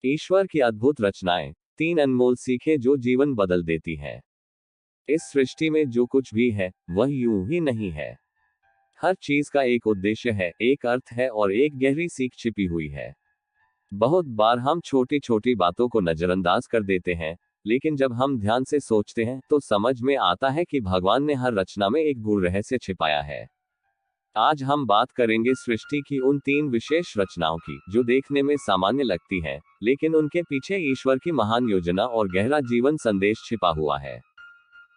ईश्वर की अद्भुत रचनाएं, 3 अनमोल सीखें जो जीवन बदल देती हैं। इस सृष्टि में जो कुछ भी है, वह यूं ही नहीं है। हर चीज का एक उद्देश्य है, एक अर्थ है और एक गहरी सीख छिपी हुई है। बहुत बार हम छोटी छोटी बातों को नजरअंदाज कर देते हैं, लेकिन जब हम ध्यान से सोचते हैं तो समझ में आता है कि भगवान ने हर रचना में एक गूढ़ रहस्य छिपाया है। आज हम बात करेंगे सृष्टि की उन 3 विशेष रचनाओं की, जो देखने में सामान्य लगती हैं, लेकिन उनके पीछे ईश्वर की महान योजना और गहरा जीवन संदेश छिपा हुआ है।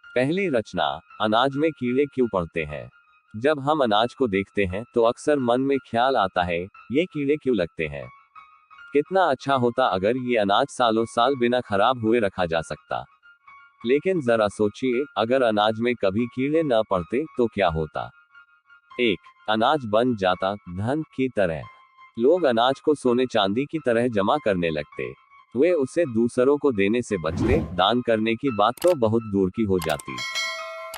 पहली रचना, अनाज में कीड़े क्यों पड़ते हैं। जब हम अनाज को देखते हैं तो अक्सर मन में ख्याल आता है, ये कीड़े क्यों लगते हैं। कितना अच्छा होता अगर ये अनाज सालों साल बिना खराब हुए रखा जा सकता। लेकिन जरा सोचिए, अगर अनाज में कभी कीड़े न पड़ते तो क्या होता। 1. अनाज बन जाता धन की तरह। लोग अनाज को सोने चांदी की तरह जमा करने लगते। वे उसे दूसरों को देने से बचते, दान करने की बात तो बहुत दूर की हो जाती।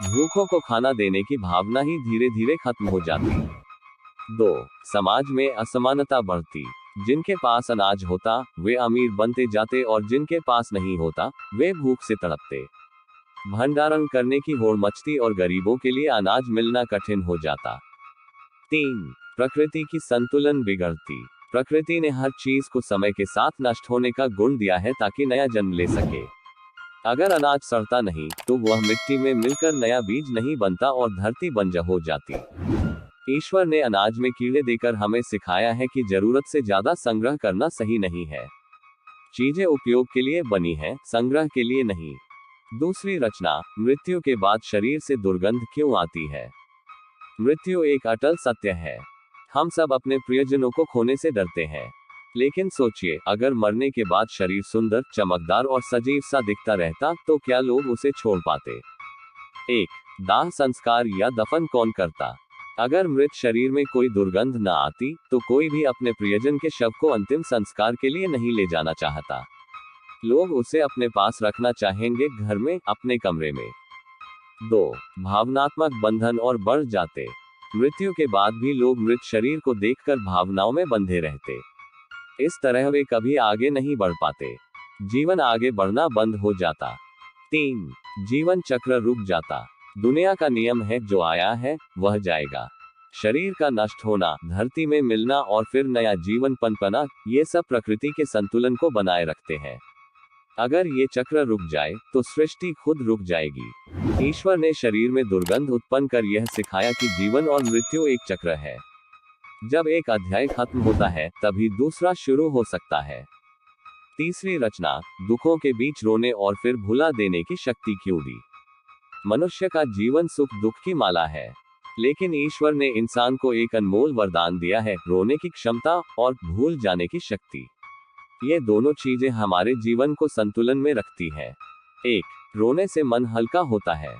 भूखों को खाना देने की भावना ही धीरे धीरे खत्म हो जाती। 2. समाज में असमानता बढ़ती। जिनके पास अनाज होता, वे अमीर बनते जाते और जिनके पास नहीं होता, वे भूख से तड़पते। भंडारण करने की होड़ मचती और गरीबों के लिए अनाज मिलना कठिन हो जाता। 3. प्रकृति की संतुलन बिगड़ती। प्रकृति ने हर चीज को समय के साथ नष्ट होने का गुण दिया है ताकि नया जन्म ले सके। अगर अनाज सड़ता नहीं तो वह मिट्टी में मिलकर नया बीज नहीं बनता और धरती बंजर हो जाती। ईश्वर ने अनाज में कीड़े देकर हमें सिखाया है कि जरूरत से ज्यादा संग्रह करना सही नहीं है। चीजें उपयोग के लिए बनी हैं, संग्रह के लिए नहीं। दूसरी रचना, मृत्यु के बाद शरीर से दुर्गंध क्यों आती है। मृत्यु एक अटल सत्य है। हम सब अपने प्रियजनों को खोने से डरते हैं। लेकिन सोचिए, अगर मरने के बाद शरीर सुंदर, चमकदार और सजीव सा दिखता रहता तो क्या लोग उसे छोड़ पाते। 1. दाह संस्कार या दफन कौन करता। अगर मृत शरीर में कोई दुर्गंध न आती तो कोई भी अपने प्रियजन के शव को अंतिम संस्कार के लिए नहीं ले जाना चाहता। लोग उसे अपने पास रखना चाहेंगे, घर में, अपने कमरे में। 2. भावनात्मक बंधन और बढ़ जाते। मृत्यु के बाद भी लोग मृत शरीर को देखकर भावनाओं में बंधे रहते। इस तरह वे कभी आगे नहीं बढ़ पाते। जीवन आगे बढ़ना बंद हो जाता। 3. जीवन चक्र रुक जाता। दुनिया का नियम है, जो आया है वह जाएगा। शरीर का नष्ट होना, धरती में मिलना और फिर नया जीवन पनपना, ये सब प्रकृति के संतुलन को बनाए रखते हैं। अगर ये चक्र रुक जाए तो सृष्टि खुद रुक जाएगी। ईश्वर ने शरीर में दुर्गंध उत्पन्न कर यह सिखाया कि जीवन और मृत्यु एक चक्र है। जब एक अध्याय खत्म होता है तभी दूसरा शुरू हो सकता है। तीसरी रचना, दुखों के बीच रोने और फिर भुला देने की शक्ति क्यों दी। मनुष्य का जीवन सुख दुख की माला है, लेकिन ईश्वर ने इंसान को एक अनमोल वरदान दिया है, रोने की क्षमता और भूल जाने की शक्ति। ये दोनों चीजें हमारे जीवन को संतुलन में रखती हैं। 1. रोने से मन हल्का होता है।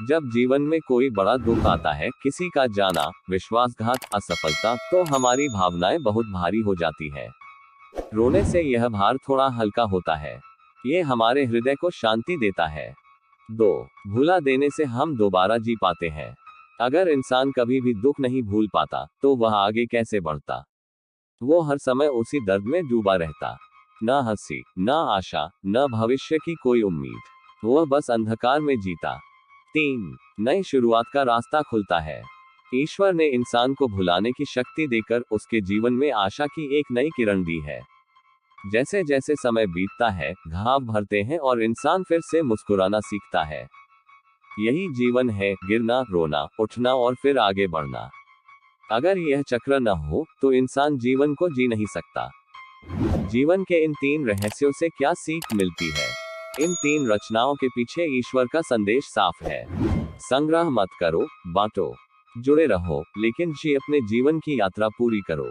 जब जीवन में कोई बड़ा दुख आता है, किसी का जाना, विश्वासघात, असफलता, तो हमारी भावनाएं बहुत भारी हो जाती है। रोने से यह भार थोड़ा हल्का होता है। ये हमारे हृदय को शांति देता है। 2. भुला देने से हम दोबारा जी पाते हैं। अगर इंसान कभी भी दुख नहीं भूल पाता तो वह आगे कैसे बढ़ता। वो हर समय उसी दर्द में डूबा रहता। न हंसी, न आशा, न भविष्य की कोई उम्मीद। वह बस अंधकार में जीता। 3. नई शुरुआत का रास्ता खुलता है। ईश्वर ने इंसान को भुलाने की शक्ति देकर उसके जीवन में आशा की एक नई किरण दी है। जैसे जैसे समय बीतता है, घाव भरते हैं और इंसान फिर से मुस्कुराना सीखता है। यही जीवन है, गिरना, रोना, उठना और फिर आगे बढ़ना। अगर यह चक्र न हो तो इंसान जीवन को जी नहीं सकता। जीवन के इन 3 रहस्यों से क्या सीख मिलती है। इन 3 रचनाओं के पीछे ईश्वर का संदेश साफ है। संग्रह मत करो, बांटो। जुड़े रहो, लेकिन अपने जीवन की यात्रा पूरी करो।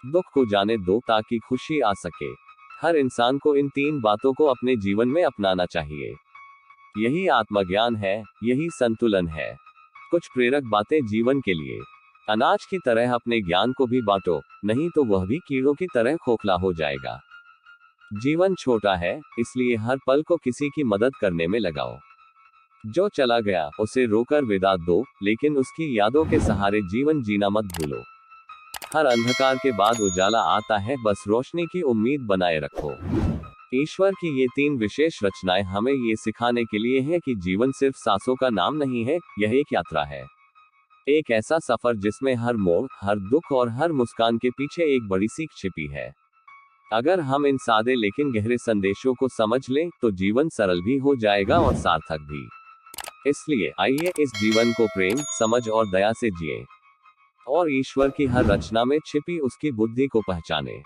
दुख को जाने दो ताकि खुशी आ सके। हर इंसान को इन 3 बातों को अपने जीवन में अपनाना चाहिए। यही आत्मज्ञान है, यही संतुलन है। कुछ प्रेरक बातें जीवन के लिए। अनाज की तरह अपने ज्ञान को भी बांटो, नहीं तो वह भी कीड़ों की तरह खोखला हो जाएगा। जीवन छोटा है, इसलिए हर पल को किसी की मदद करने में लगाओ। जो चला गया उसे रोकर विदा दो, लेकिन उसकी यादों के सहारे जीवन जीना मत भूलो। हर अंधकार के बाद उजाला आता है, बस रोशनी की उम्मीद बनाए रखो। ईश्वर की ये 3 विशेष रचनाएं हमें ये सिखाने के लिए है कि जीवन सिर्फ सांसों का नाम नहीं है, यह एक यात्रा है। एक ऐसा सफर जिसमें हर मोड़, हर दुख और हर मुस्कान के पीछे एक बड़ी सीख छिपी है। अगर हम इन सादे लेकिन गहरे संदेशों को समझ लें, तो जीवन सरल भी हो जाएगा और सार्थक भी। इसलिए आइए इस जीवन को प्रेम, समझ और दया से जिए और ईश्वर की हर रचना में छिपी उसकी बुद्धि को पहचाने।